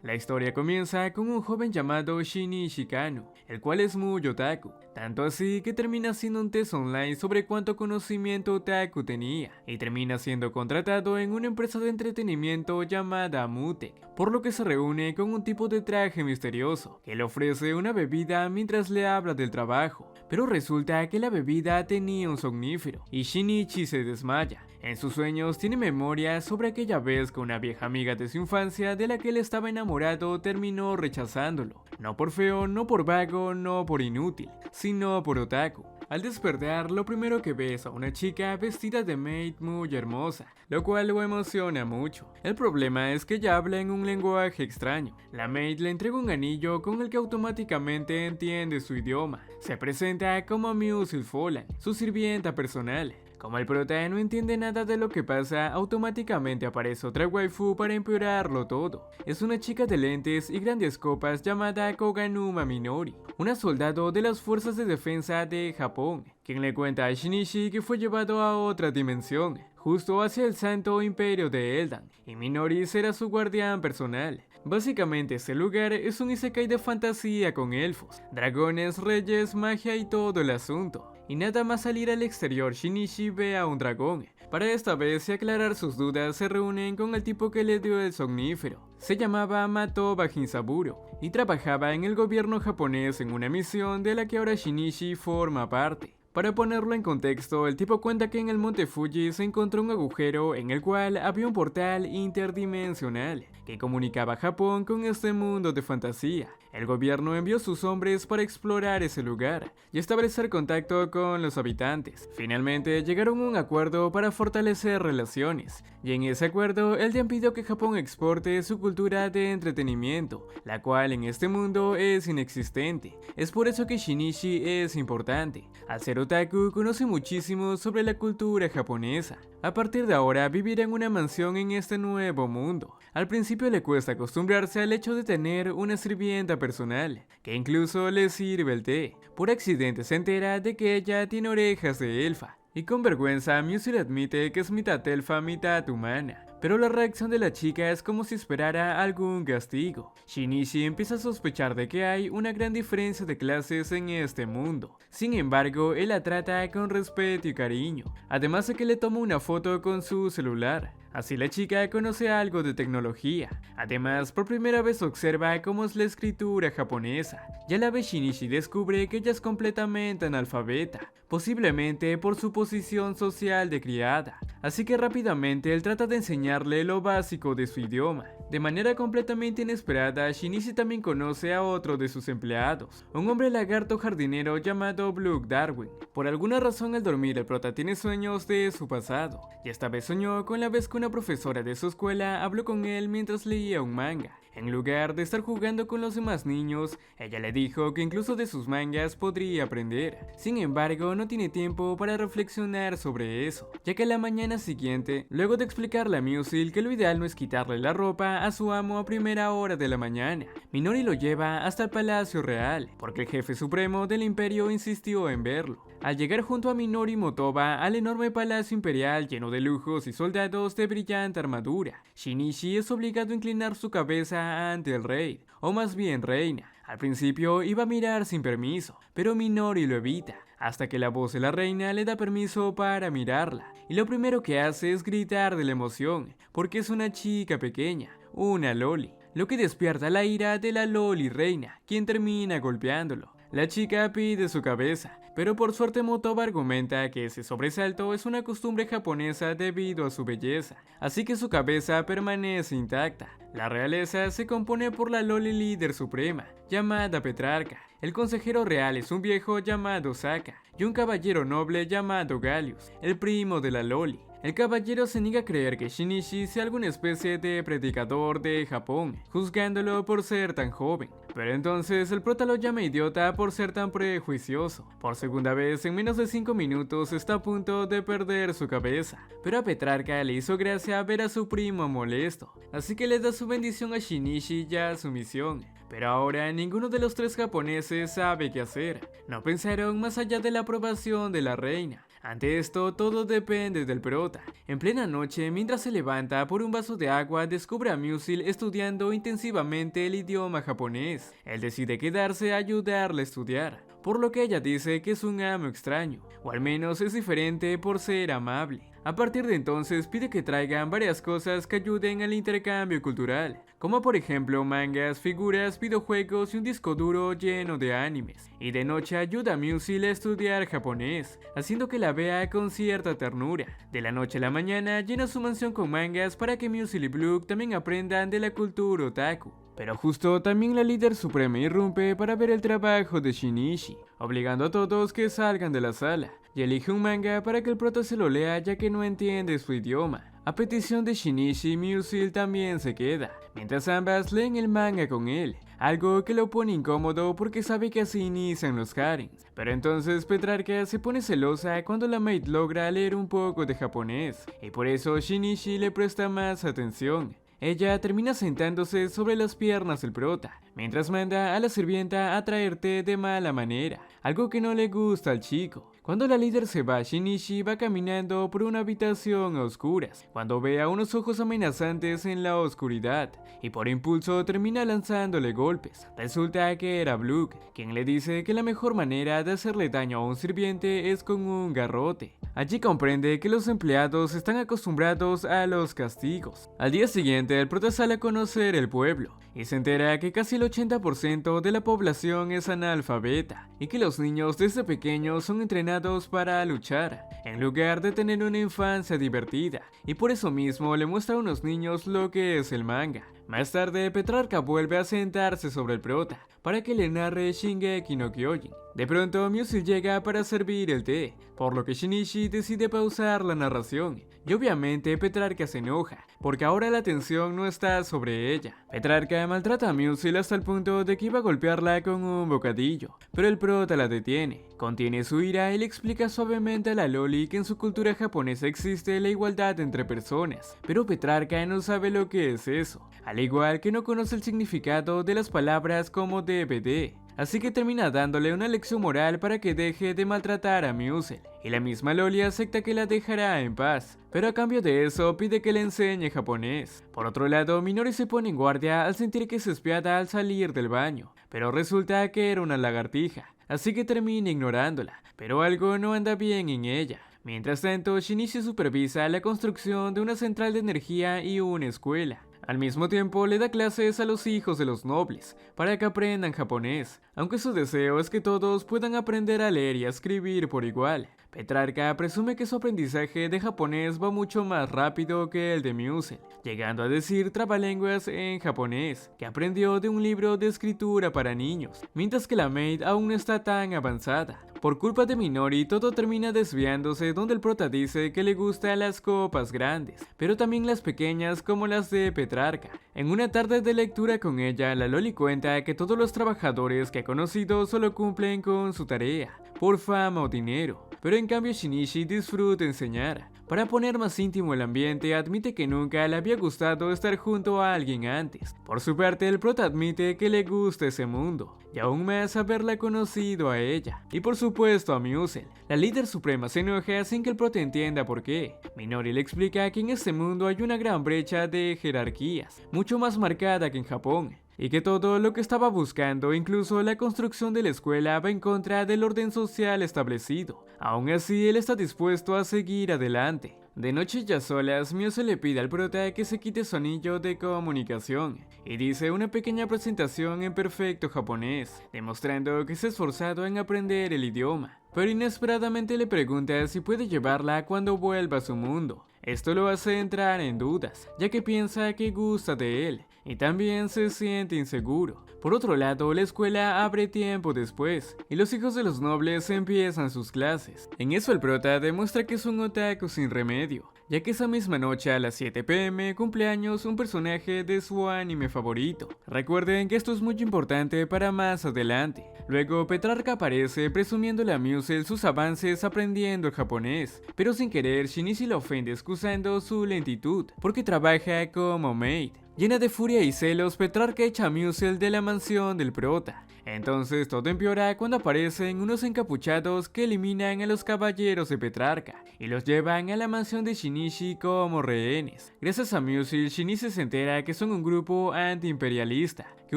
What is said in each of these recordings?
La historia comienza con un joven llamado Shinichi Kano, el cual es muy otaku, tanto así que termina haciendo un test online sobre cuánto conocimiento otaku tenía, y termina siendo contratado en una empresa de entretenimiento llamada Mutec, por lo que se reúne con un tipo de traje misterioso, que le ofrece una bebida mientras le habla del trabajo, pero resulta que la bebida tenía un somnífero, y Shinichi se desmaya. En sus sueños tiene memoria sobre aquella vez que una vieja amiga de su infancia de la que él estaba enamorado terminó rechazándolo, no por feo, no por vago, no por inútil, sino por otaku. Al despertar, lo primero que ve es a una chica vestida de maid muy hermosa, lo cual lo emociona mucho. El problema es que ella habla en un lenguaje extraño. La maid le entrega un anillo con el que automáticamente entiende su idioma. Se presenta como Musil Falan, su sirvienta personal. Como el prota no entiende nada de lo que pasa, automáticamente aparece otra waifu para empeorarlo todo. Es una chica de lentes y grandes copas llamada Koganuma Minori, una soldado de las fuerzas de defensa de Japón, quien le cuenta a Shinichi que fue llevado a otra dimensión, justo hacia el Santo Imperio de Eldan, y Minori será su guardián personal. Básicamente este lugar es un isekai de fantasía con elfos, dragones, reyes, magia y todo el asunto. Y nada más salir al exterior, Shinichi ve a un dragón. Para esta vez y aclarar sus dudas, se reúnen con el tipo que le dio el somnífero. Se llamaba Mato Bajinsaburo y trabajaba en el gobierno japonés en una misión de la que ahora Shinichi forma parte. Para ponerlo en contexto, el tipo cuenta que en el monte Fuji se encontró un agujero en el cual había un portal interdimensional que comunicaba Japón con este mundo de fantasía. El gobierno envió sus hombres para explorar ese lugar y establecer contacto con los habitantes. Finalmente llegaron a un acuerdo para fortalecer relaciones, y en ese acuerdo el Dian pidió que Japón exporte su cultura de entretenimiento, la cual en este mundo es inexistente. Es por eso que Shinichi es importante. Al ser otaku conoce muchísimo sobre la cultura japonesa. A partir de ahora vivirá en una mansión en este nuevo mundo. Al principio le cuesta acostumbrarse al hecho de tener una sirvienta personal, que incluso le sirve el té. Por accidente se entera de que ella tiene orejas de elfa, y con vergüenza Musil admite que es mitad elfa, mitad humana. Pero la reacción de la chica es como si esperara algún castigo. Shinichi empieza a sospechar de que hay una gran diferencia de clases en este mundo. Sin embargo, él la trata con respeto y cariño, además de que le toma una foto con su celular. Así la chica conoce algo de tecnología. Además, por primera vez observa cómo es la escritura japonesa. Y a la vez Shinichi descubre que ella es completamente analfabeta, posiblemente por su posición social de criada. Así que rápidamente él trata de enseñarle lo básico de su idioma. De manera completamente inesperada, Shinichi también conoce a otro de sus empleados, un hombre lagarto jardinero llamado Blue Darwin. Por alguna razón al dormir el prota tiene sueños de su pasado, y esta vez soñó con la vez que una profesora de su escuela habló con él mientras leía un manga. En lugar de estar jugando con los demás niños, ella le dijo que incluso de sus mangas podría aprender. Sin embargo, no tiene tiempo para reflexionar sobre eso, ya que la mañana siguiente, luego de explicarle a Musil que lo ideal no es quitarle la ropa a su amo a primera hora de la mañana, Minori lo lleva hasta el Palacio Real, porque el jefe supremo del imperio insistió en verlo. Al llegar junto a Minori Motoba al enorme palacio imperial lleno de lujos y soldados de brillante armadura, Shinichi es obligado a inclinar su cabeza ante el rey, o más bien reina. Al principio iba a mirar sin permiso, pero Minori lo evita, hasta que la voz de la reina le da permiso para mirarla, y lo primero que hace es gritar de la emoción, porque es una chica pequeña, una loli, lo que despierta la ira de la loli reina, quien termina golpeándolo. La chica pide su cabeza, pero por suerte Motoba argumenta que ese sobresalto es una costumbre japonesa debido a su belleza, así que su cabeza permanece intacta. La realeza se compone por la loli líder suprema, llamada Petrarca. El consejero real es un viejo llamado Saka, y un caballero noble llamado Gallius, el primo de la loli. El caballero se niega a creer que Shinichi sea alguna especie de predicador de Japón, juzgándolo por ser tan joven. Pero entonces el prota lo llama idiota por ser tan prejuicioso. Por segunda vez en menos de 5 minutos está a punto de perder su cabeza. Pero a Petrarca le hizo gracia ver a su primo molesto, así que le da su bendición a Shinichi y a su misión. Pero ahora ninguno de los tres japoneses sabe qué hacer. No pensaron más allá de la aprobación de la reina. Ante esto, todo depende del prota. En plena noche, mientras se levanta por un vaso de agua, descubre a Musil estudiando intensivamente el idioma japonés. Él decide quedarse a ayudarle a estudiar, por lo que ella dice que es un amo extraño, o al menos es diferente por ser amable. A partir de entonces pide que traigan varias cosas que ayuden al intercambio cultural, como por ejemplo mangas, figuras, videojuegos y un disco duro lleno de animes. Y de noche ayuda a Musil a estudiar japonés, haciendo que la vea con cierta ternura. De la noche a la mañana llena su mansión con mangas para que Musil y Blue también aprendan de la cultura otaku. Pero justo también la líder suprema irrumpe para ver el trabajo de Shinichi, obligando a todos que salgan de la sala, y elige un manga para que el prota se lo lea ya que no entiende su idioma. A petición de Shinichi, Musil también se queda, mientras ambas leen el manga con él, algo que lo pone incómodo porque sabe que así inician los harems. Pero entonces Petrarca se pone celosa cuando la maid logra leer un poco de japonés, y por eso Shinichi le presta más atención. Ella termina sentándose sobre las piernas del prota, mientras manda a la sirvienta a traer té de mala manera, algo que no le gusta al chico. Cuando la líder se va, Shinichi va caminando por una habitación a oscuras, cuando ve a unos ojos amenazantes en la oscuridad, y por impulso termina lanzándole golpes. Resulta que era Blue, quien le dice que la mejor manera de hacerle daño a un sirviente es con un garrote. Allí comprende que los empleados están acostumbrados a los castigos. Al día siguiente, el prota sale a conocer el pueblo, y se entera que casi el 80% de la población es analfabeta, y que los niños desde pequeños son entrenados para luchar, en lugar de tener una infancia divertida, y por eso mismo le muestra a unos niños lo que es el manga. Más tarde, Petrarca vuelve a sentarse sobre el prota, para que le narre Shingeki no Kyojin. De pronto, Musil llega para servir el té, por lo que Shinichi decide pausar la narración, y obviamente Petrarca se enoja, porque ahora la atención no está sobre ella. Petrarca maltrata a Musil hasta el punto de que iba a golpearla con un bocadillo, pero el prota la detiene. Contiene su ira y le explica suavemente a la loli que en su cultura japonesa existe la igualdad entre personas, pero Petrarca no sabe lo que es eso, al igual que no conoce el significado de las palabras como DVD. Así que termina dándole una lección moral para que deje de maltratar a Musil, y la misma Loli acepta que la dejará en paz, pero a cambio de eso pide que le enseñe japonés. Por otro lado, Minori se pone en guardia al sentir que es espiada al salir del baño, pero resulta que era una lagartija, así que termina ignorándola, pero algo no anda bien en ella. Mientras tanto, Shinichi supervisa la construcción de una central de energía y una escuela. Al mismo tiempo, le da clases a los hijos de los nobles, para que aprendan japonés, aunque su deseo es que todos puedan aprender a leer y a escribir por igual. Petrarca presume que su aprendizaje de japonés va mucho más rápido que el de Musil, llegando a decir trabalenguas en japonés, que aprendió de un libro de escritura para niños, mientras que la maid aún no está tan avanzada. Por culpa de Minori, todo termina desviándose donde el prota dice que le gustan las copas grandes, pero también las pequeñas como las de Petrarca. En una tarde de lectura con ella, la loli cuenta que todos los trabajadores que ha conocido solo cumplen con su tarea, por fama o dinero, pero en cambio Shinichi disfruta enseñar. Para poner más íntimo el ambiente, admite que nunca le había gustado estar junto a alguien antes. Por su parte, el prota admite que le gusta ese mundo, y aún más haberla conocido a ella. Y por supuesto a Musil. La líder suprema se enoja sin que el prota entienda por qué. Minori le explica que en este mundo hay una gran brecha de jerarquías, mucho más marcada que en Japón, y que todo lo que estaba buscando, incluso la construcción de la escuela, va en contra del orden social establecido. Aún así, él está dispuesto a seguir adelante. De noche ya solas, Musil le pide al prota que se quite su anillo de comunicación y dice una pequeña presentación en perfecto japonés, demostrando que se ha esforzado en aprender el idioma. Pero inesperadamente le pregunta si puede llevarla cuando vuelva a su mundo. Esto lo hace entrar en dudas, ya que piensa que gusta de él y también se siente inseguro. Por otro lado, la escuela abre tiempo después y los hijos de los nobles empiezan sus clases. En eso el prota demuestra que es un otaku sin remedio, ya que esa misma noche a las 7 p.m. cumpleaños un personaje de su anime favorito. Recuerden que esto es muy importante para más adelante. Luego Petrarca aparece presumiéndole a Musil sus avances aprendiendo el japonés, pero sin querer Shinichi la ofende excusando su lentitud, porque trabaja como maid. Llena de furia y celos, Petrarca echa a Musil de la mansión del prota. Entonces todo empeora cuando aparecen unos encapuchados que eliminan a los caballeros de Petrarca y los llevan a la mansión de Shinichi como rehenes. Gracias a Musil, Shinichi se entera que son un grupo antiimperialista que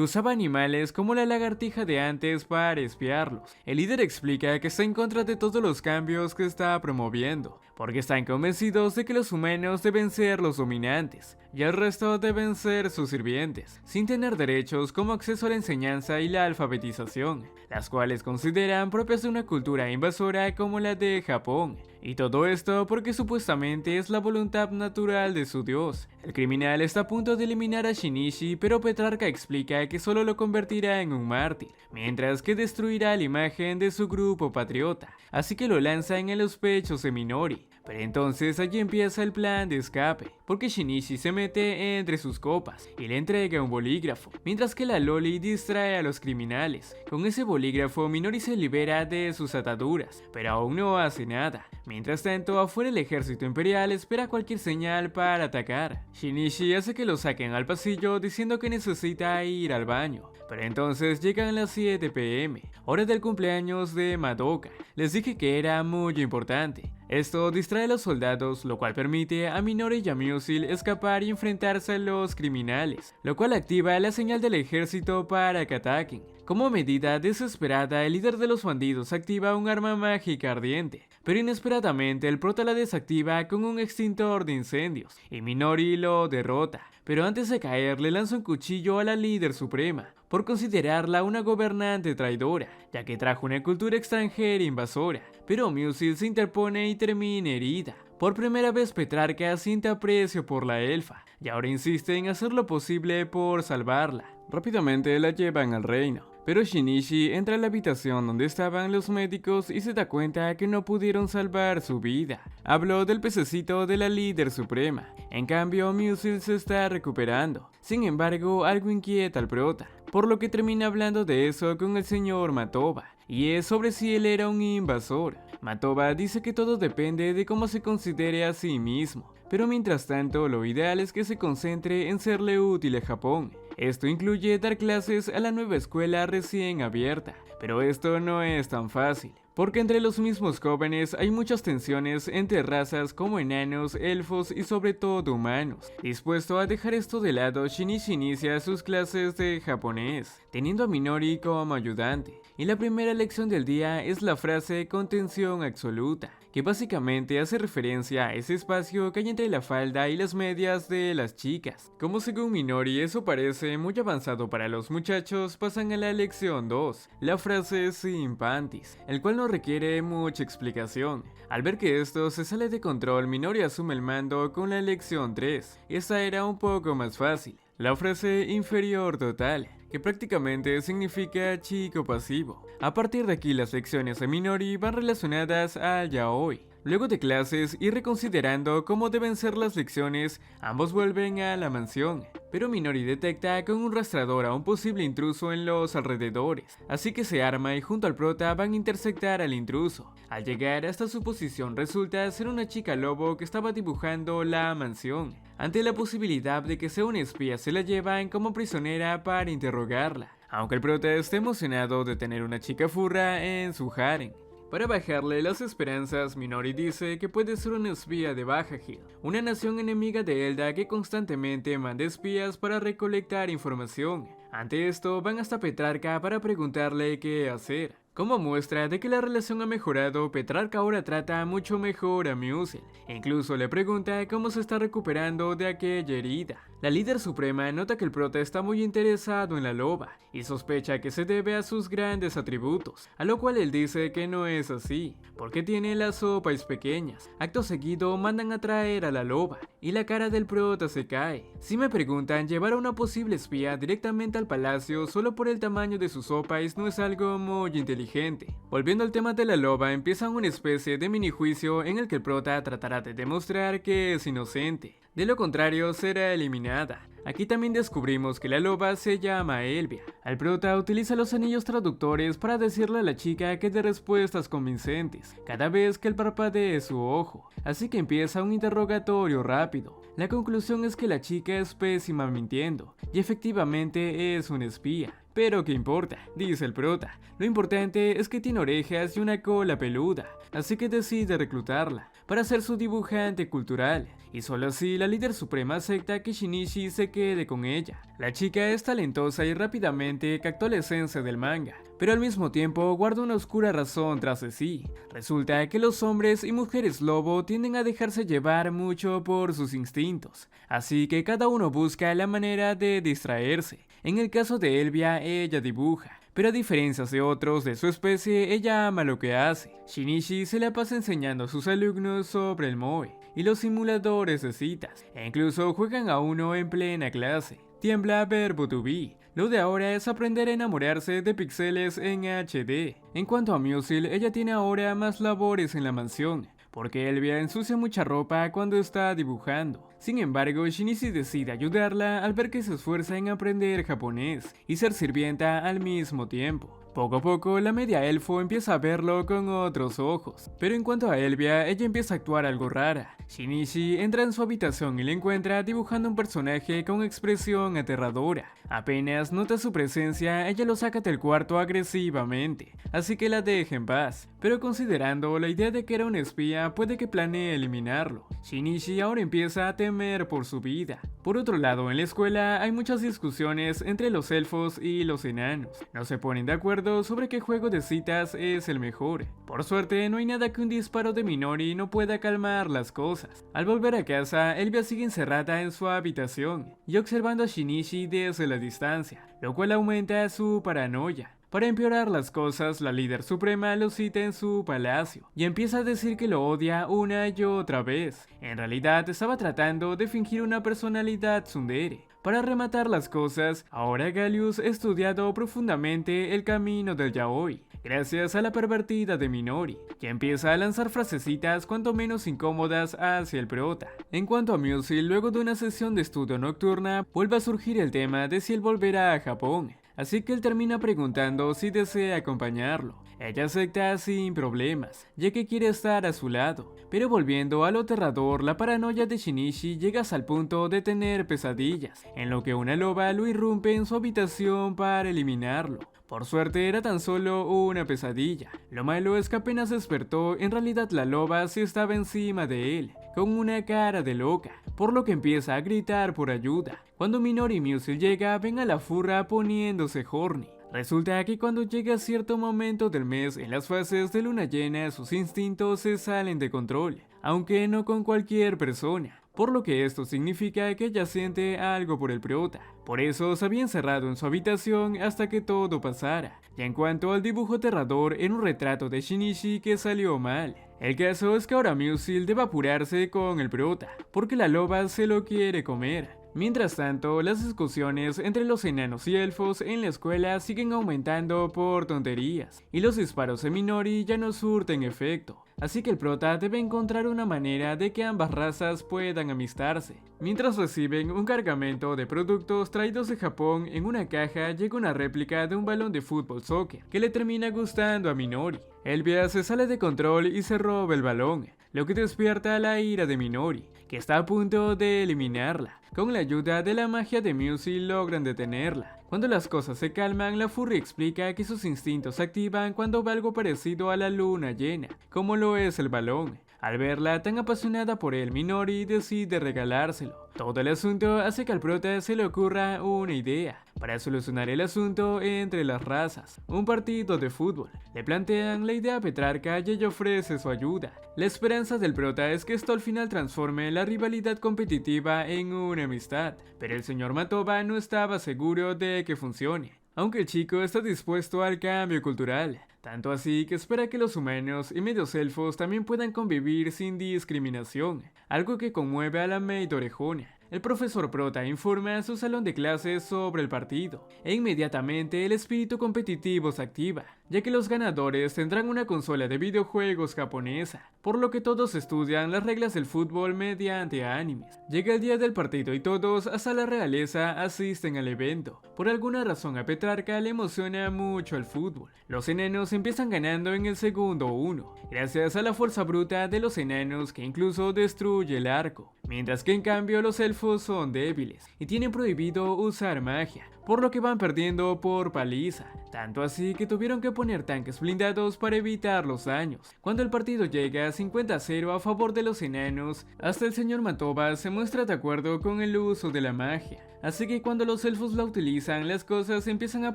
usaba animales como la lagartija de antes para espiarlos. El líder explica que está en contra de todos los cambios que está promoviendo, porque están convencidos de que los humanos deben ser los dominantes y el resto deben ser sus sirvientes, sin tener derechos como acceso a la enseñanza y la alfabetización, las cuales consideran propias de una cultura invasora como la de Japón. Y todo esto porque supuestamente es la voluntad natural de su dios. El criminal está a punto de eliminar a Shinichi, pero Petrarca explica que solo lo convertirá en un mártir, mientras que destruirá la imagen de su grupo patriota, así que lo lanzan en los pechos de Minori. Pero entonces allí empieza el plan de escape, porque Shinichi se mete entre sus copas y le entrega un bolígrafo, mientras que la Loli distrae a los criminales. Con ese bolígrafo Minori se libera de sus ataduras, pero aún no hace nada. Mientras tanto, afuera el ejército imperial espera cualquier señal para atacar. Shinichi hace que lo saquen al pasillo diciendo que necesita ir al baño. Pero entonces llegan las 7 p.m, hora del cumpleaños de Madoka. Les dije que era muy importante. Esto distrae a los soldados, lo cual permite a Minori y a Musil escapar y enfrentarse a los criminales, lo cual activa la señal del ejército para que ataquen. Como medida desesperada, el líder de los bandidos activa un arma mágica ardiente, pero inesperadamente el prota la desactiva con un extintor de incendios, y Minori lo derrota. Pero antes de caer le lanza un cuchillo a la líder suprema, por considerarla una gobernante traidora, ya que trajo una cultura extranjera invasora. Pero Musil se interpone y termina herida. Por primera vez Petrarca siente aprecio por la elfa, y ahora insiste en hacer lo posible por salvarla. Rápidamente la llevan al reino, pero Shinichi entra a la habitación donde estaban los médicos y se da cuenta que no pudieron salvar su vida. Habló del pececito de la líder suprema, en cambio Musil se está recuperando. Sin embargo, algo inquieta al prota, por lo que termina hablando de eso con el señor Matoba, y es sobre si él era un invasor. Matoba dice que todo depende de cómo se considere a sí mismo, pero mientras tanto lo ideal es que se concentre en serle útil a Japón. Esto incluye dar clases a la nueva escuela recién abierta, pero esto no es tan fácil, porque entre los mismos jóvenes hay muchas tensiones entre razas como enanos, elfos y sobre todo humanos. Dispuesto a dejar esto de lado, Shinichi inicia sus clases de japonés, teniendo a Minori como ayudante. Y la primera lección del día es la frase contención absoluta, que básicamente hace referencia a ese espacio que hay entre la falda y las medias de las chicas. Como según Minori eso parece muy avanzado para los muchachos, pasan a la lección 2, la frase sin panties, el cual no requiere mucha explicación. Al ver que esto se sale de control, Minori asume el mando con la lección 3, esa era un poco más fácil, la frase inferior total, que prácticamente significa chico pasivo. A partir de aquí las lecciones de Minori van relacionadas al yaoi. Luego de clases y reconsiderando cómo deben ser las lecciones, ambos vuelven a la mansión, pero Minori detecta con un rastreador a un posible intruso en los alrededores, así que se arma y junto al prota van a interceptar al intruso. Al llegar hasta su posición resulta ser una chica lobo que estaba dibujando la mansión. Ante la posibilidad de que sea una espía se la llevan como prisionera para interrogarla, aunque el prota esté emocionado de tener una chica furra en su harem. Para bajarle las esperanzas, Minori dice que puede ser una espía de Baja Hill, una nación enemiga de Elda que constantemente manda espías para recolectar información. Ante esto, van hasta Petrarca para preguntarle qué hacer. Como muestra de que la relación ha mejorado, Petrarca ahora trata mucho mejor a Musil. Incluso le pregunta cómo se está recuperando de aquella herida. La líder suprema nota que el prota está muy interesado en la loba y sospecha que se debe a sus grandes atributos, a lo cual él dice que no es así, porque tiene las sopas pequeñas. Acto seguido mandan a traer a la loba y la cara del prota se cae. Si me preguntan, llevar a una posible espía directamente al palacio solo por el tamaño de sus sopas no es algo muy inteligente. Volviendo al tema de la loba, empieza una especie de mini juicio en el que el prota tratará de demostrar que es inocente. De lo contrario, será eliminada. Aquí también descubrimos que la loba se llama Elvia. El prota utiliza los anillos traductores para decirle a la chica que dé respuestas convincentes cada vez que él parpadee su ojo, así que empieza un interrogatorio rápido. La conclusión es que la chica es pésima mintiendo, y efectivamente es una espía. Pero ¿qué importa?, dice el prota. Lo importante es que tiene orejas y una cola peluda, así que decide reclutarla para ser su dibujante cultural, y solo así la líder suprema acepta que Shinichi se quede con ella. La chica es talentosa y rápidamente captó la esencia del manga, pero al mismo tiempo guarda una oscura razón tras de sí. Resulta que los hombres y mujeres lobo tienden a dejarse llevar mucho por sus instintos, así que cada uno busca la manera de distraerse. En el caso de Elvia, ella dibuja, pero a diferencia de otros de su especie, ella ama lo que hace. Shinichi se la pasa enseñando a sus alumnos sobre el moe y los simuladores de citas, e incluso juegan a uno en plena clase. Tiembla verbo to be. Lo de ahora es aprender a enamorarse de píxeles en HD. En cuanto a Musil, ella tiene ahora más labores en la mansión, porque Elvia ensucia mucha ropa cuando está dibujando. Sin embargo, Shinichi decide ayudarla al ver que se esfuerza en aprender japonés y ser sirvienta al mismo tiempo. Poco a poco, la media elfo empieza a verlo con otros ojos, pero en cuanto a Elvia, ella empieza a actuar algo rara. Shinichi entra en su habitación y la encuentra dibujando un personaje con expresión aterradora. Apenas nota su presencia, ella lo saca del cuarto agresivamente, así que la deja en paz. Pero considerando la idea de que era un espía, puede que planee eliminarlo. Shinichi ahora empieza a temer por su vida. Por otro lado, en la escuela hay muchas discusiones entre los elfos y los enanos. No se ponen de acuerdo sobre qué juego de citas es el mejor. Por suerte, no hay nada que un disparo de Minori no pueda calmar las cosas. Al volver a casa, Elvia sigue encerrada en su habitación y observando a Shinichi desde la distancia, lo cual aumenta su paranoia. Para empeorar las cosas, la líder suprema lo cita en su palacio y empieza a decir que lo odia una y otra vez. En realidad estaba tratando de fingir una personalidad tsundere. Para rematar las cosas, ahora Gallius ha estudiado profundamente el camino del yaoi, gracias a la pervertida de Minori, que empieza a lanzar frasecitas cuanto menos incómodas hacia el prota. En cuanto a Musil, luego de una sesión de estudio nocturna, vuelve a surgir el tema de si él volverá a Japón. Así que él termina preguntando si desea acompañarlo. Ella acepta sin problemas, ya que quiere estar a su lado. Pero volviendo a lo aterrador, la paranoia de Shinichi llega hasta el punto de tener pesadillas, en lo que una loba lo irrumpe en su habitación para eliminarlo. Por suerte era tan solo una pesadilla. Lo malo es que apenas despertó, en realidad la loba sí estaba encima de él, con una cara de loca, por lo que empieza a gritar por ayuda. Cuando Minori Musil llega, ven a la furra poniéndose horny. Resulta que cuando llega cierto momento del mes en las fases de luna llena, sus instintos se salen de control, aunque no con cualquier persona. Por lo que esto significa que ella siente algo por el prota. Por eso se había encerrado en su habitación hasta que todo pasara. Y en cuanto al dibujo aterrador, era un retrato de Shinichi que salió mal. El caso es que ahora Musil debe apurarse con el prota, porque la loba se lo quiere comer. Mientras tanto, las discusiones entre los enanos y elfos en la escuela siguen aumentando por tonterías, y los disparos de Minori ya no surten efecto. Así que el prota debe encontrar una manera de que ambas razas puedan amistarse. Mientras reciben un cargamento de productos traídos de Japón, en una caja llega una réplica de un balón de fútbol soccer que le termina gustando a Minori. Elvia se sale de control y se roba el balón, lo que despierta la ira de Minori, que está a punto de eliminarla. Con la ayuda de la magia de Musil logran detenerla. Cuando las cosas se calman, la furry explica que sus instintos se activan cuando ve algo parecido a la luna llena, como lo es el balón. Al verla tan apasionada por él, Minori decide regalárselo. Todo el asunto hace que al prota se le ocurra una idea para solucionar el asunto entre las razas: un partido de fútbol. Le plantean la idea a Petrarca y ella ofrece su ayuda. La esperanza del prota es que esto al final transforme la rivalidad competitiva en una amistad, pero el señor Matoba no estaba seguro de que funcione, aunque el chico está dispuesto al cambio cultural. Tanto así que espera que los humanos y medios elfos también puedan convivir sin discriminación, algo que conmueve a la maid orejona. El profesor Prota informa a su salón de clases sobre el partido, e inmediatamente el espíritu competitivo se activa, ya que los ganadores tendrán una consola de videojuegos japonesa. por lo que todos estudian las reglas del fútbol mediante animes. Llega el día del partido y todos, hasta la realeza, asisten al evento. Por alguna razón a Petrarca le emociona mucho el fútbol. Los enanos empiezan ganando en el segundo 1, gracias a la fuerza bruta de los enanos que incluso destruye el arco, mientras que en cambio los elfos son débiles y tienen prohibido usar magia, por lo que van perdiendo por paliza, tanto así que tuvieron que poner tanques blindados para evitar los daños. Cuando el partido llega a 50-0 a favor de los enanos, hasta el señor Matoba se muestra de acuerdo con el uso de la magia, así que cuando los elfos la utilizan, las cosas empiezan a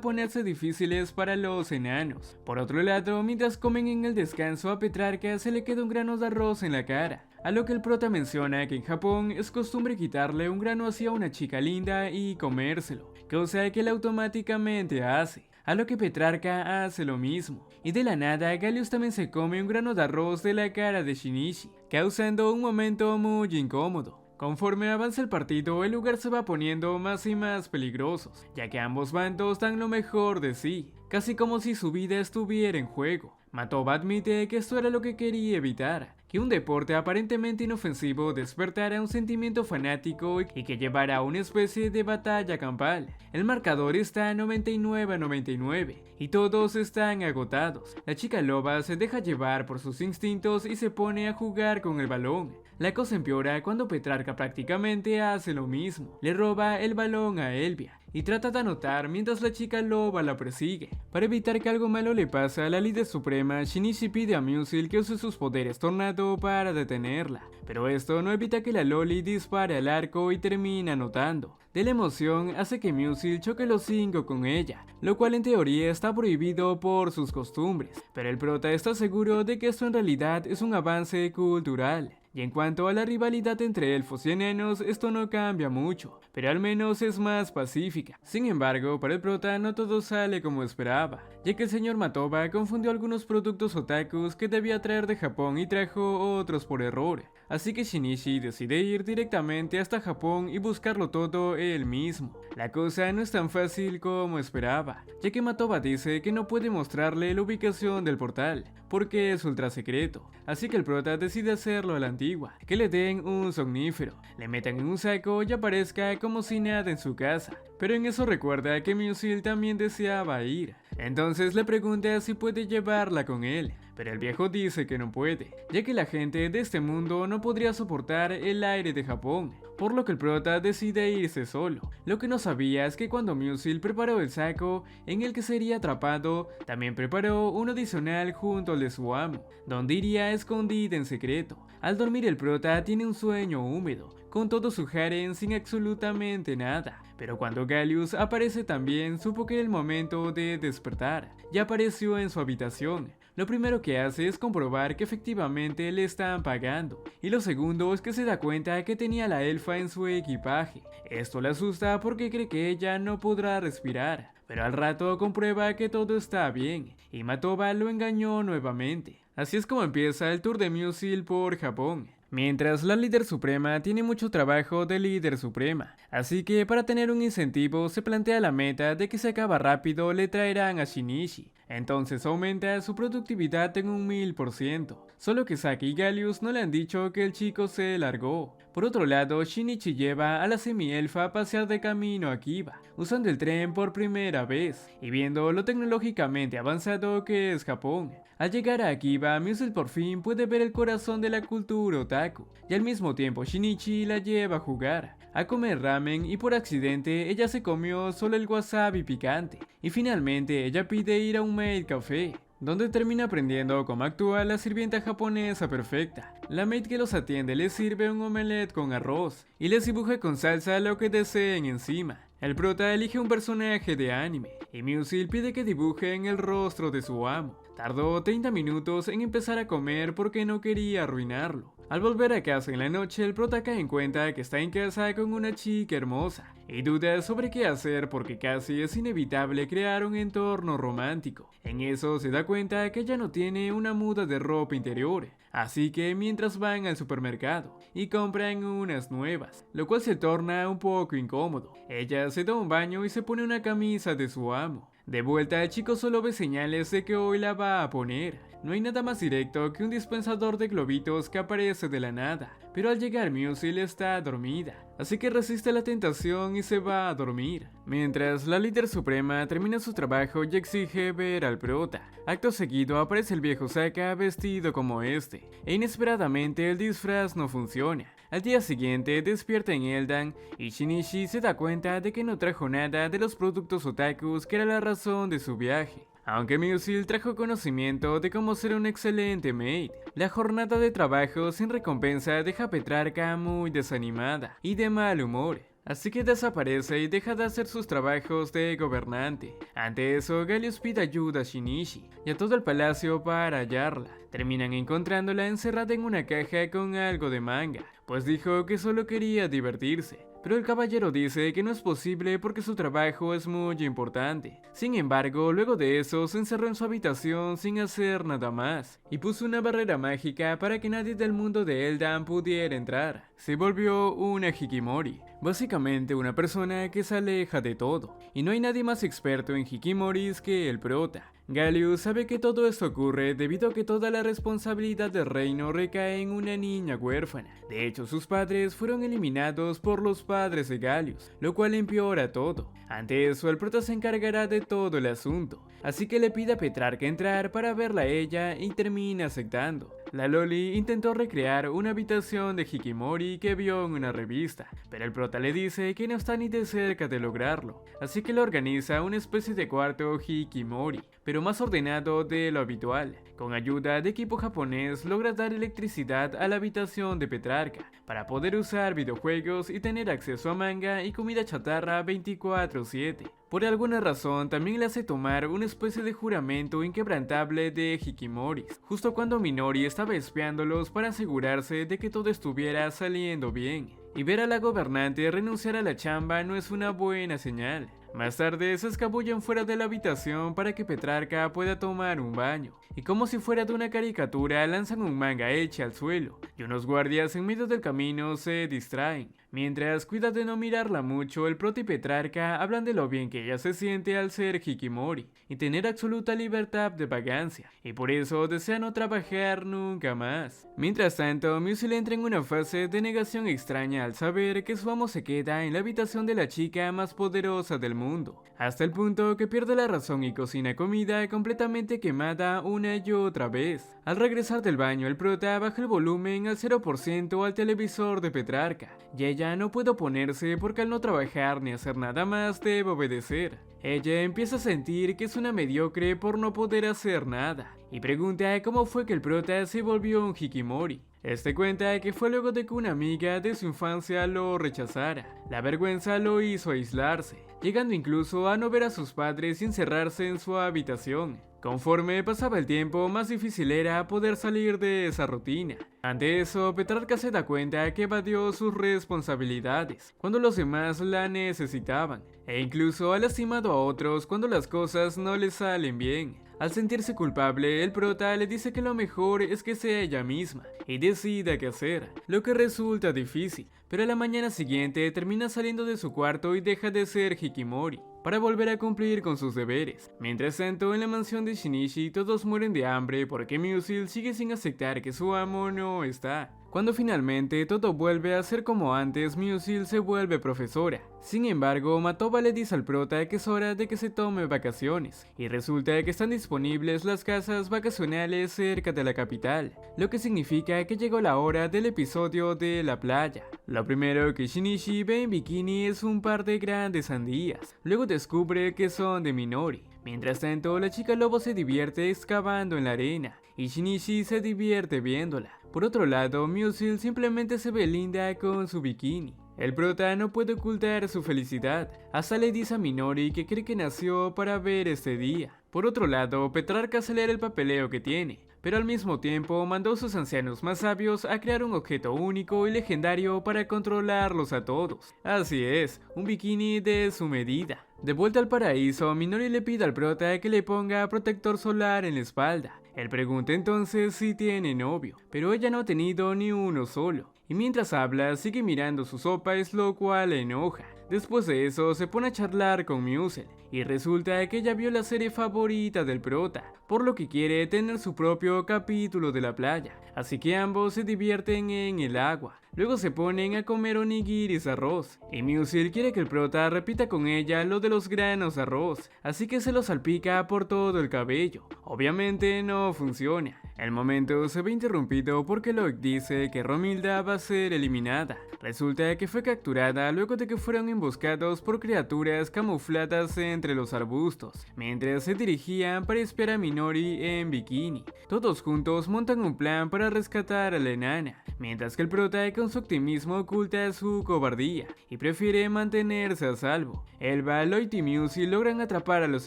ponerse difíciles para los enanos. Por otro lado, mientras comen en el descanso, a Petrarca se le queda un grano de arroz en la cara, a lo que el prota menciona que en Japón es costumbre quitarle un grano hacia una chica linda y comérselo, cosa que él automáticamente hace, a lo que Petrarca hace lo mismo, y de la nada Galius también se come un grano de arroz de la cara de Shinichi, causando un momento muy incómodo. Conforme avanza el partido, el lugar se va poniendo más y más peligroso, ya que ambos bandos dan lo mejor de sí, casi como si su vida estuviera en juego. Matoba admite que esto era lo que quería evitar, que un deporte aparentemente inofensivo despertara un sentimiento fanático y que llevara a una especie de batalla campal. El marcador está 99-99 y todos están agotados. La chica loba se deja llevar por sus instintos y se pone a jugar con el balón. La cosa empeora cuando Petrarca prácticamente hace lo mismo, le roba el balón a Elvia y trata de anotar mientras la chica loba la persigue. Para evitar que algo malo le pase a la líder suprema, Shinichi pide a Musil que use sus poderes tornado para detenerla, pero esto no evita que la Loli dispare al arco y termine anotando. De la emoción hace que Musil choque los 5 con ella, lo cual en teoría está prohibido por sus costumbres, pero el prota está seguro de que esto en realidad es un avance cultural. Y en cuanto a la rivalidad entre elfos y enanos, esto no cambia mucho, pero al menos es más pacífica. Sin embargo, para el prota no todo sale como esperaba, ya que el señor Matoba confundió algunos productos otakus que debía traer de Japón y trajo otros por error. Así que Shinichi decide ir directamente hasta Japón y buscarlo todo él mismo. La cosa no es tan fácil como esperaba, ya que Matoba dice que no puede mostrarle la ubicación del portal, porque es ultra secreto. Así que el prota decide hacerlo a la antigua, que le den un somnífero, le metan en un saco y aparezca como si nada en su casa. Pero en eso recuerda que Musil también deseaba ir, entonces le pregunta si puede llevarla con él, pero el viejo dice que no puede, ya que la gente de este mundo no podría soportar el aire de Japón, por lo que el prota decide irse solo. Lo que no sabía es que cuando Musil preparó el saco en el que sería atrapado, también preparó uno adicional junto al de su amo, donde iría escondida en secreto. Al dormir el prota tiene un sueño húmedo, con todo su harem sin absolutamente nada, pero cuando Galius aparece también supo que era el momento de despertar, y apareció en su habitación. Lo primero que hace es comprobar que efectivamente le están pagando, y lo segundo es que se da cuenta que tenía a la elfa en su equipaje. Esto le asusta porque cree que ella no podrá respirar, pero al rato comprueba que todo está bien, y Matoba lo engañó nuevamente. Así es como empieza el tour de Musil por Japón. Mientras la líder suprema tiene mucho trabajo de líder suprema, así que para tener un incentivo se plantea la meta de que si acaba rápido le traerán a Shinichi, entonces aumenta su productividad en un 1000%, solo que Saki y Galius no le han dicho que el chico se largó. Por otro lado, Shinichi lleva a la semi-elfa a pasear de camino a Kiba, usando el tren por primera vez, y viendo lo tecnológicamente avanzado que es Japón. Al llegar a Akiba, Musil por fin puede ver el corazón de la cultura otaku, y al mismo tiempo Shinichi la lleva a jugar, a comer ramen y por accidente ella se comió solo el wasabi picante, y finalmente ella pide ir a un maid café, donde termina aprendiendo cómo actúa la sirvienta japonesa perfecta. La maid que los atiende les sirve un omelette con arroz y les dibuja con salsa lo que deseen encima. El prota elige un personaje de anime y Musil pide que dibujen el rostro de su amo. Tardó 30 minutos en empezar a comer porque no quería arruinarlo. Al volver a casa en la noche, el prota cae en cuenta que está en casa con una chica hermosa y duda sobre qué hacer porque casi es inevitable crear un entorno romántico. En eso se da cuenta que ella no tiene una muda de ropa interior, así que mientras van al supermercado y compran unas nuevas, lo cual se torna un poco incómodo. Ella se da un baño y se pone una camisa de su amo. De vuelta, el chico solo ve señales de que hoy la va a poner, No hay nada más directo que un dispensador de globitos que aparece de la nada, pero al llegar Musil está dormida, así que resiste la tentación y se va a dormir. Mientras la líder suprema termina su trabajo y exige ver al prota. Acto seguido aparece el viejo Saka vestido como este, e inesperadamente el disfraz no funciona. Al día siguiente despierta en Eldan y Shinichi se da cuenta de que no trajo nada de los productos otakus que era la razón de su viaje. Aunque Musil trajo conocimiento de cómo ser un excelente maid, la jornada de trabajo sin recompensa deja a Petrarca muy desanimada y de mal humor. Así que desaparece y deja de hacer sus trabajos de gobernante. Ante eso, Gallius pide ayuda a Shinichi y a todo el palacio para hallarla. Terminan encontrándola encerrada en una caja con algo de manga, pues dijo que solo quería divertirse. Pero el caballero dice que no es posible porque su trabajo es muy importante. Sin embargo, luego de eso se encerró en su habitación sin hacer nada más y puso una barrera mágica para que nadie del mundo de Eldan pudiera entrar. Se volvió una Hikimori, básicamente una persona que se aleja de todo, y no hay nadie más experto en Hikimoris que el prota. Gallius sabe que todo esto ocurre debido a que toda la responsabilidad del reino recae en una niña huérfana. De hecho, sus padres fueron eliminados por los padres de Gallius, lo cual empeora todo. Ante eso, el prota se encargará de todo el asunto, así que le pide a Petrarca entrar para verla a ella y termina aceptando. La Loli intentó recrear una habitación de Hikimori que vio en una revista, pero el prota le dice que no está ni de cerca de lograrlo, así que le organiza una especie de cuarto Hikimori, pero más ordenado de lo habitual. Con ayuda de equipo japonés logra dar electricidad a la habitación de Petrarca para poder usar videojuegos y tener acceso a manga y comida chatarra 24/7. Por alguna razón también le hace tomar una especie de juramento inquebrantable de Hikimoris, justo cuando Minori estaba espiándolos para asegurarse de que todo estuviera saliendo bien. Y ver a la gobernante renunciar a la chamba no es una buena señal. Más tarde se escabullen fuera de la habitación para que Petrarca pueda tomar un baño, y como si fuera de una caricatura lanzan un manga hecha al suelo, y unos guardias en medio del camino se distraen. Mientras cuida de no mirarla mucho, el prota y Petrarca hablan de lo bien que ella se siente al ser Hikimori y tener absoluta libertad de vagancia, y por eso desea no trabajar nunca más. Mientras tanto, Musil entra en una fase de negación extraña al saber que su amo se queda en la habitación de la chica más poderosa del mundo, hasta el punto que pierde la razón y cocina comida completamente quemada una y otra vez. Al regresar del baño, el prota baja el volumen al 0% al televisor de Petrarca, y ella no puede oponerse porque al no trabajar ni hacer nada más debe obedecer. Ella empieza a sentir que es una mediocre por no poder hacer nada, y pregunta cómo fue que el prota se volvió un Hikimori. Este cuenta que fue luego de que una amiga de su infancia lo rechazara. La vergüenza lo hizo aislarse, llegando incluso a no ver a sus padres y encerrarse en su habitación. Conforme pasaba el tiempo, más difícil era poder salir de esa rutina. Ante eso, Petrarca se da cuenta que evadió sus responsabilidades cuando los demás la necesitaban, e incluso ha lastimado a otros cuando las cosas no le salen bien. Al sentirse culpable, el prota le dice que lo mejor es que sea ella misma y decida qué hacer, lo que resulta difícil, pero a la mañana siguiente termina saliendo de su cuarto y deja de ser Hikimori para volver a cumplir con sus deberes. Mientras tanto, en la mansión de Shinichi todos mueren de hambre porque Musil sigue sin aceptar que su amo no está. Cuando finalmente todo vuelve a ser como antes, Musil se vuelve profesora. Sin embargo, Matoba le dice al prota que es hora de que se tome vacaciones, y resulta que están disponibles las casas vacacionales cerca de la capital, lo que significa que llegó la hora del episodio de la playa. Lo primero que Shinichi ve en bikini es un par de grandes sandías, luego descubre que son de Minori. Mientras tanto, la chica lobo se divierte excavando en la arena, y Shinichi se divierte viéndola. Por otro lado, Musil simplemente se ve linda con su bikini. El prota no puede ocultar su felicidad, hasta le dice a Minori que cree que nació para ver este día. Por otro lado, Petrarca acelera el papeleo que tiene, pero al mismo tiempo mandó a sus ancianos más sabios a crear un objeto único y legendario para controlarlos a todos. Así es, un bikini de su medida. De vuelta al paraíso, Minori le pide al prota que le ponga protector solar en la espalda. Él pregunta entonces si tiene novio, pero ella no ha tenido ni uno solo. Y mientras habla, sigue mirando sus sopas, lo cual le enoja. Después de eso se pone a charlar con Musil y resulta que ella vio la serie favorita del prota, por lo que quiere tener su propio capítulo de la playa, así que ambos se divierten en el agua. Luego se ponen a comer onigiris arroz, y Musil quiere que el prota repita con ella lo de los granos de arroz, así que se lo salpica por todo el cabello. Obviamente no funciona. El momento se ve interrumpido porque Loic dice que Romilda va a ser eliminada. Resulta que fue capturada luego de que fueron emboscados por criaturas camufladas entre los arbustos, mientras se dirigían para espiar a Minori en bikini. Todos juntos montan un plan para rescatar a la enana, mientras que el prota con su optimismo oculta su cobardía y prefiere mantenerse a salvo. Elba, Lloyd y Musil logran atrapar a los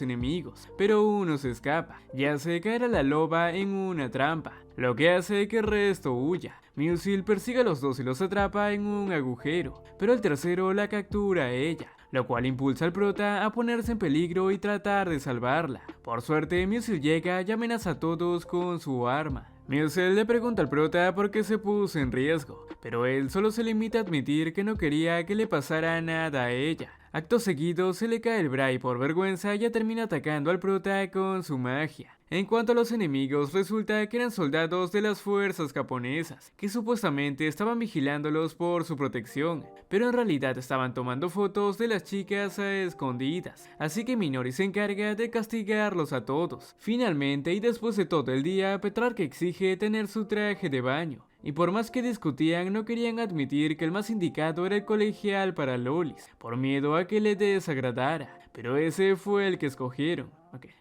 enemigos, pero uno se escapa y hace caer a la loba en una trampa, lo que hace que el resto huya. Musil persigue a los dos y los atrapa en un agujero, pero el tercero la captura a ella, lo cual impulsa al prota a ponerse en peligro y tratar de salvarla. Por suerte, Musil llega y amenaza a todos con su arma. Musil le pregunta al prota por qué se puso en riesgo, pero él solo se limita a admitir que no quería que le pasara nada a ella. Acto seguido se le cae el bra y por vergüenza ya termina atacando al prota con su magia. En cuanto a los enemigos, resulta que eran soldados de las fuerzas japonesas, que supuestamente estaban vigilándolos por su protección, pero en realidad estaban tomando fotos de las chicas a escondidas, así que Minori se encarga de castigarlos a todos. Finalmente, y después de todo el día, Petrarca exige tener su traje de baño, y por más que discutían no querían admitir que el más indicado era el colegial para lolis, por miedo a que le desagradara, pero ese fue el que escogieron.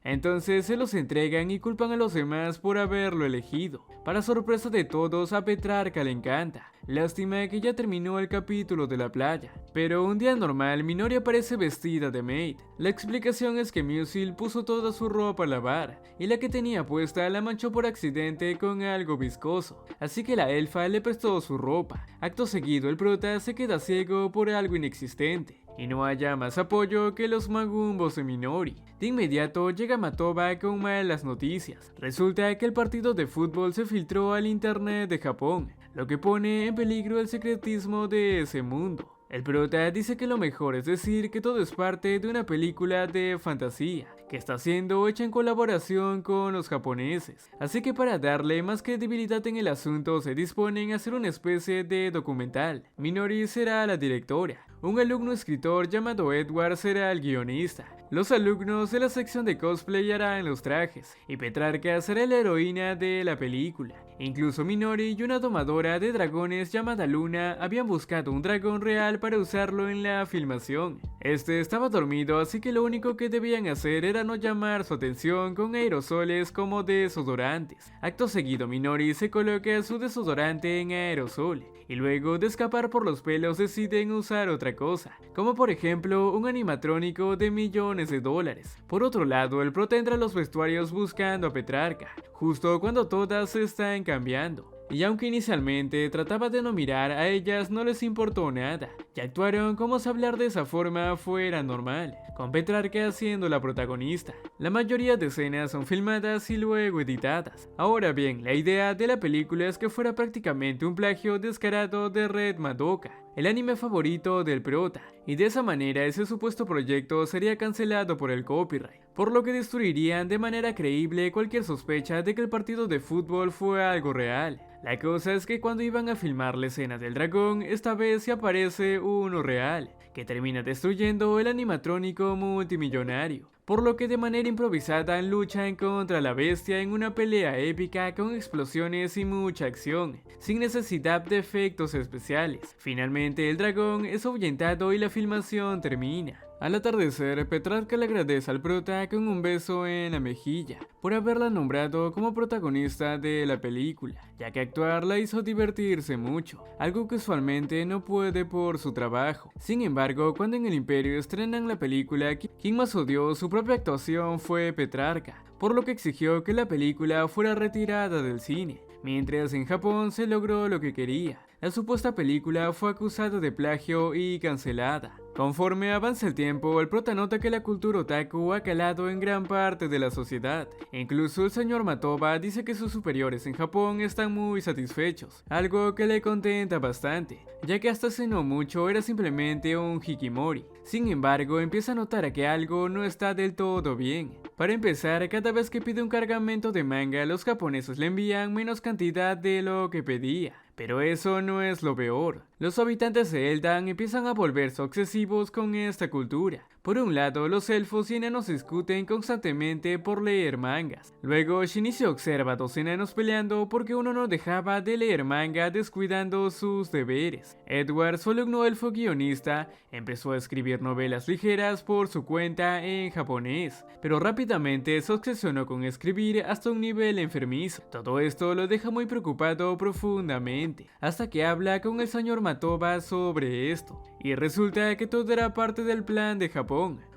Entonces se los entregan y culpan a los demás por haberlo elegido. Para sorpresa de todos, a Petrarca le encanta. Lástima que ya terminó el capítulo de la playa. Pero un día normal, Minori aparece vestida de maid. La explicación es que Musil puso toda su ropa a lavar, y la que tenía puesta la manchó por accidente con algo viscoso, así que la elfa le prestó su ropa. Acto seguido, el prota se queda ciego por algo inexistente, y no haya más apoyo que los magumbos de Minori. De inmediato llega Matoba con malas noticias. Resulta que el partido de fútbol se filtró al internet de Japón, lo que pone en peligro el secretismo de ese mundo. El prota dice que lo mejor es decir que todo es parte de una película de fantasía, que está siendo hecha en colaboración con los japoneses. Así que para darle más credibilidad en el asunto se disponen a hacer una especie de documental. Minori será la directora. Un alumno escritor llamado Edward será el guionista. Los alumnos de la sección de cosplay harán los trajes, y Petrarca será la heroína de la película. Incluso Minori y una domadora de dragones llamada Luna habían buscado un dragón real para usarlo en la filmación. Este estaba dormido, así que lo único que debían hacer era no llamar su atención con aerosoles como desodorantes. Acto seguido, Minori se coloca su desodorante en aerosol, y luego de escapar por los pelos deciden usar otra cosa, como por ejemplo un animatrónico de millones de dólares. Por otro lado, el prota entra a los vestuarios buscando a Petrarca, justo cuando todas se están cambiando. Y aunque inicialmente trataba de no mirar, a ellas no les importó nada, y actuaron como si hablar de esa forma fuera normal, con Petrarca siendo la protagonista. La mayoría de escenas son filmadas y luego editadas. Ahora bien, la idea de la película es que fuera prácticamente un plagio descarado de Red Madoka, el anime favorito del prota, y de esa manera ese supuesto proyecto sería cancelado por el copyright, por lo que destruirían de manera creíble cualquier sospecha de que el partido de fútbol fue algo real. La cosa es que cuando iban a filmar la escena del dragón, esta vez se aparece uno real, que termina destruyendo el animatrónico multimillonario, por lo que de manera improvisada luchan contra la bestia en una pelea épica con explosiones y mucha acción, sin necesidad de efectos especiales. Finalmente el dragón es ahuyentado y la filmación termina. Al atardecer, Petrarca le agradece al prota con un beso en la mejilla por haberla nombrado como protagonista de la película, ya que actuar la hizo divertirse mucho, algo que usualmente no puede por su trabajo. Sin embargo, cuando en el Imperio estrenan la película, quien más odió su propia actuación fue Petrarca, por lo que exigió que la película fuera retirada del cine. Mientras en Japón se logró lo que quería, la supuesta película fue acusada de plagio y cancelada. Conforme avanza el tiempo, el prota nota que la cultura otaku ha calado en gran parte de la sociedad. Incluso el señor Matoba dice que sus superiores en Japón están muy satisfechos, algo que le contenta bastante, ya que hasta hace no mucho era simplemente un hikimori. Sin embargo, empieza a notar que algo no está del todo bien. Para empezar, cada vez que pide un cargamento de manga, los japoneses le envían menos cantidad de lo que pedía. Pero eso no es lo peor. Los habitantes de Eldan empiezan a volverse obsesivos con esta cultura. Por un lado, los elfos y enanos discuten constantemente por leer mangas. Luego, Shinichi observa a dos enanos peleando porque uno no dejaba de leer manga descuidando sus deberes. Edward, su alumno elfo guionista, empezó a escribir novelas ligeras por su cuenta en japonés, pero rápidamente se obsesionó con escribir hasta un nivel enfermizo. Todo esto lo deja muy preocupado profundamente, hasta que habla con el señor Matoba sobre esto, y resulta que todo era parte del plan de Japón.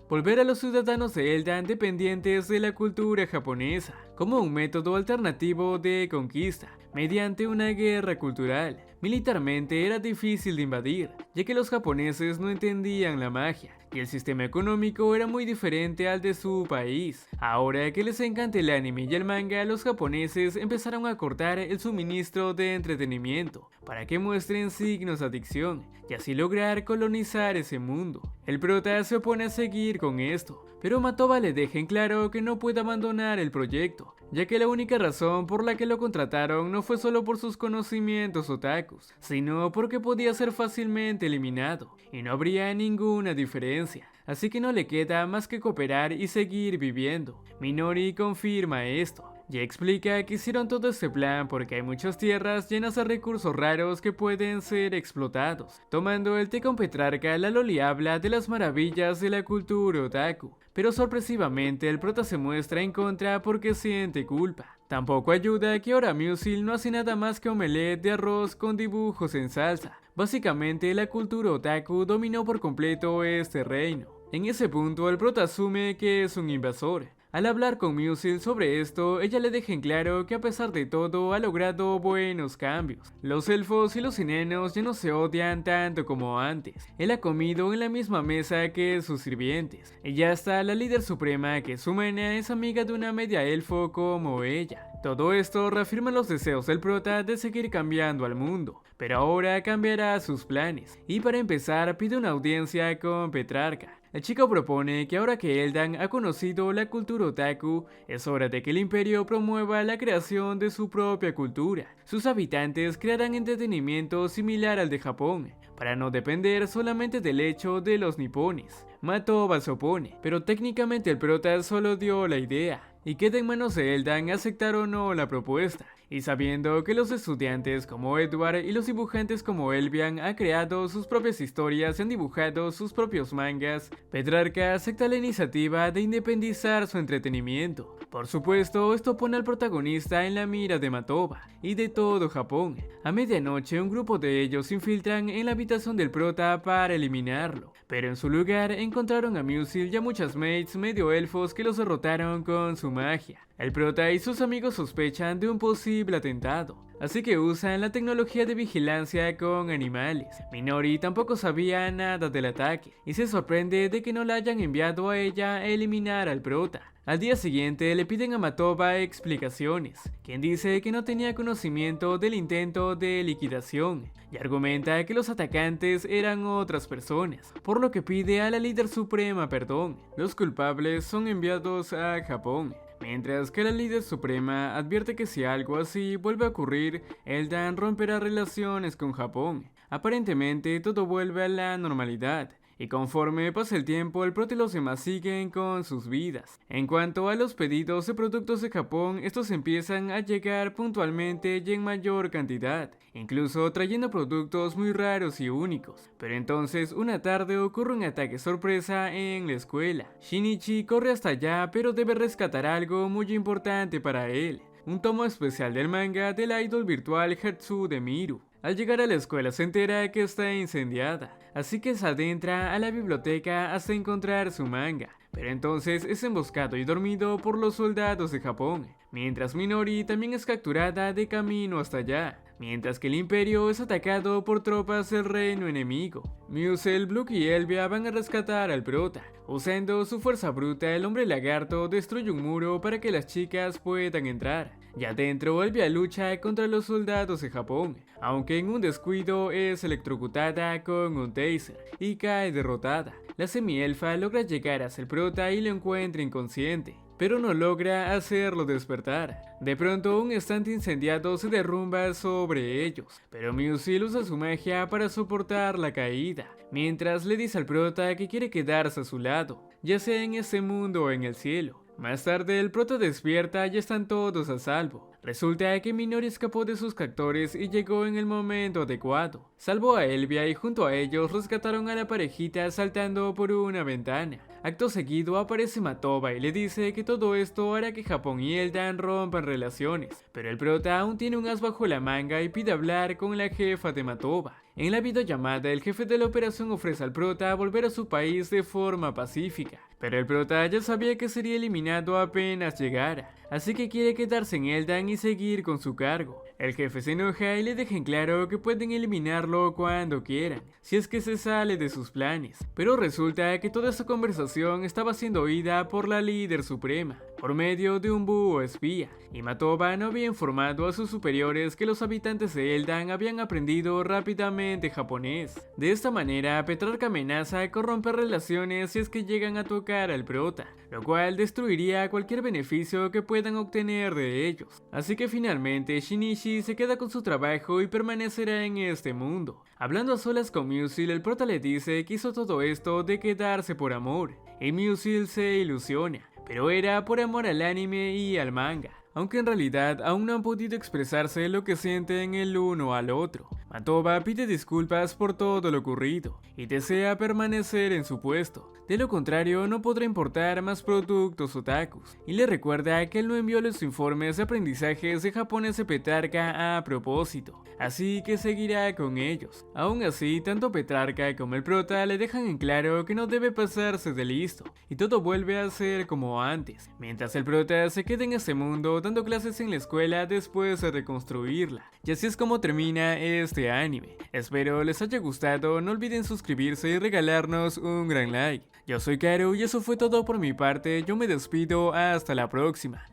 Volver a los ciudadanos de Eldan dependientes de la cultura japonesa, como un método alternativo de conquista, mediante una guerra cultural. Militarmente era difícil de invadir, ya que los japoneses no entendían la magia, y el sistema económico era muy diferente al de su país. Ahora que les encanta el anime y el manga, los japoneses empezaron a cortar el suministro de entretenimiento, para que muestren signos de adicción, y así lograr colonizar ese mundo. El prota se opone a seguir con esto, pero Matoba le deja en claro que no puede abandonar el proyecto, ya que la única razón por la que lo contrataron no fue solo por sus conocimientos otakus, sino porque podía ser fácilmente eliminado, y no habría ninguna diferencia. Así que no le queda más que cooperar y seguir viviendo. Minori confirma esto. Y explica que hicieron todo este plan porque hay muchas tierras llenas de recursos raros que pueden ser explotados. Tomando el té con Petrarca, la Loli habla de las maravillas de la cultura otaku, pero sorpresivamente el prota se muestra en contra porque siente culpa. Tampoco ayuda que ahora Musil no hace nada más que omelette de arroz con dibujos en salsa. Básicamente la cultura otaku dominó por completo este reino. En ese punto el prota asume que es un invasor. Al hablar con Musil sobre esto, ella le deja en claro que a pesar de todo ha logrado buenos cambios. Los elfos y los enanos ya no se odian tanto como antes. Él ha comido en la misma mesa que sus sirvientes. Y ya está la líder suprema, que es humana, es amiga de una media elfo como ella. Todo esto reafirma los deseos del prota de seguir cambiando al mundo, pero ahora cambiará sus planes. Y para empezar pide una audiencia con Petrarca. El chico propone que ahora que Eldan ha conocido la cultura otaku, es hora de que el imperio promueva la creación de su propia cultura. Sus habitantes crearán entretenimiento similar al de Japón, para no depender solamente del hecho de los nipones. Matoba se opone, pero técnicamente el prota solo dio la idea, y queda en manos de Eldan aceptar o no la propuesta. Y sabiendo que los estudiantes como Edward y los dibujantes como Elvian han creado sus propias historias y han dibujado sus propios mangas, Petrarca acepta la iniciativa de independizar su entretenimiento. Por supuesto, esto pone al protagonista en la mira de Matoba y de todo Japón. A medianoche, un grupo de ellos se infiltran en la habitación del prota para eliminarlo, pero en su lugar encontraron a Musil y a muchas mates medio elfos que los derrotaron con su magia. El prota y sus amigos sospechan de un posible atentado, así que usan la tecnología de vigilancia con animales. Minori tampoco sabía nada del ataque y se sorprende de que no la hayan enviado a ella a eliminar al prota. Al día siguiente le piden a Matoba explicaciones, quien dice que no tenía conocimiento del intento de liquidación y argumenta que los atacantes eran otras personas, por lo que pide a la líder suprema perdón. Los culpables son enviados a Japón, mientras que la líder suprema advierte que si algo así vuelve a ocurrir, Eldan romperá relaciones con Japón. Aparentemente todo vuelve a la normalidad, y conforme pasa el tiempo, el prota y los demás siguen con sus vidas. En cuanto a los pedidos de productos de Japón, estos empiezan a llegar puntualmente y en mayor cantidad, incluso trayendo productos muy raros y únicos. Pero entonces, una tarde ocurre un ataque sorpresa en la escuela. Shinichi corre hasta allá, pero debe rescatar algo muy importante para él: un tomo especial del manga del idol virtual Hatsude Miru. Al llegar a la escuela se entera que está incendiada, así que se adentra a la biblioteca hasta encontrar su manga, pero entonces es emboscado y dormido por los soldados de Japón, mientras Minori también es capturada de camino hasta allá. mientras que el imperio es atacado por tropas del reino enemigo. Musel, Blue y Elvia van a rescatar al prota. Usando su fuerza bruta, el hombre lagarto destruye un muro para que las chicas puedan entrar. Ya dentro, Elvia lucha contra los soldados de Japón, aunque en un descuido es electrocutada con un taser y cae derrotada. La semielfa logra llegar hacia el prota y lo encuentra inconsciente, pero no logra hacerlo despertar. De pronto, un estante incendiado se derrumba sobre ellos, pero Musil usa su magia para soportar la caída, mientras le dice al prota que quiere quedarse a su lado, ya sea en ese mundo o en el cielo. Más tarde, el prota despierta y están todos a salvo. Resulta que Minori escapó de sus captores y llegó en el momento adecuado. Salvó a Elvia y junto a ellos rescataron a la parejita saltando por una ventana. Acto seguido aparece Matoba y le dice que todo esto hará que Japón y Eldan rompan relaciones, pero el prota aún tiene un as bajo la manga y pide hablar con la jefa de Matoba. En la videollamada, el jefe de la operación ofrece al prota volver a su país de forma pacífica, pero el prota ya sabía que sería eliminado apenas llegara, así que quiere quedarse en Eldan y seguir con su cargo. El jefe se enoja y le deja en claro que pueden eliminarlo cuando quieran, si es que se sale de sus planes, pero resulta que toda esa conversación estaba siendo oída por la líder suprema, por medio de un búho espía, y Matoba no había informado a sus superiores que los habitantes de Eldan habían aprendido rápidamente japonés. De esta manera, Petrarca amenaza con romper relaciones si es que llegan a tocar al prota, lo cual destruiría cualquier beneficio que puedan obtener de ellos. Así que finalmente Shinichi se queda con su trabajo y permanecerá en este mundo. Hablando a solas con Musil, el prota le dice que hizo todo esto de quedarse por amor, y Musil se ilusiona, pero era por amor al anime y al manga, aunque en realidad aún no han podido expresarse lo que sienten el uno al otro. Matoba pide disculpas por todo lo ocurrido y desea permanecer en su puesto, de lo contrario no podrá importar más productos otakus, y le recuerda que él no envió los informes de aprendizajes de japonés de Petrarca a propósito, así que seguirá con ellos. Aún así, tanto Petrarca como el prota le dejan en claro que no debe pasarse de listo, y todo vuelve a ser como antes, mientras el prota se queda en ese mundo dando clases en la escuela después de reconstruirla. Y así es como termina este anime. Espero les haya gustado, no olviden suscribirse y regalarnos un gran like. Yo soy Karu y eso fue todo por mi parte, yo me despido, hasta la próxima.